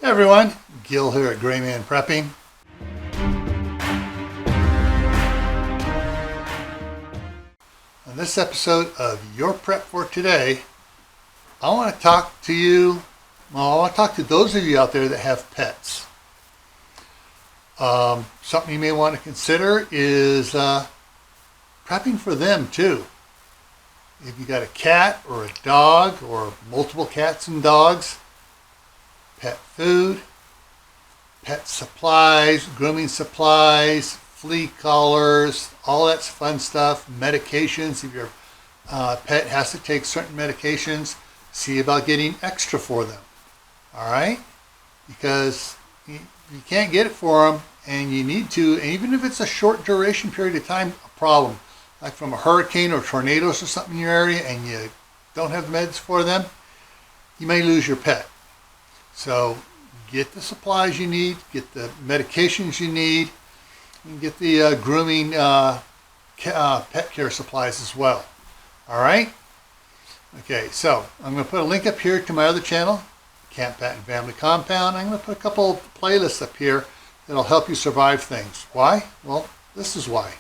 Hey everyone, Gil here at graymanprepping. On this episode of Your Prep for Today, I want to talk to you, I want to talk to those of you out there that have pets. Something you may want to consider is prepping for them too. If you got a cat or a dog or multiple cats and dogs, pet food, pet supplies, grooming supplies, flea collars, all that fun stuff, medications. If your pet has to take certain medications, see about getting extra for them. All right? Because you can't get it for them and you need to, and even if it's a short duration period of time, a problem, like from a hurricane or tornadoes or something in your area and you don't have meds for them, you may lose your pet. So get the supplies you need, get the medications you need, and get the grooming pet care supplies as well. All right? Okay, so I'm going to put a link up here to my other channel, Camp Pat and Family Compound. I'm going to put a couple playlists up here that'll help you survive things. Why? Well, this is why.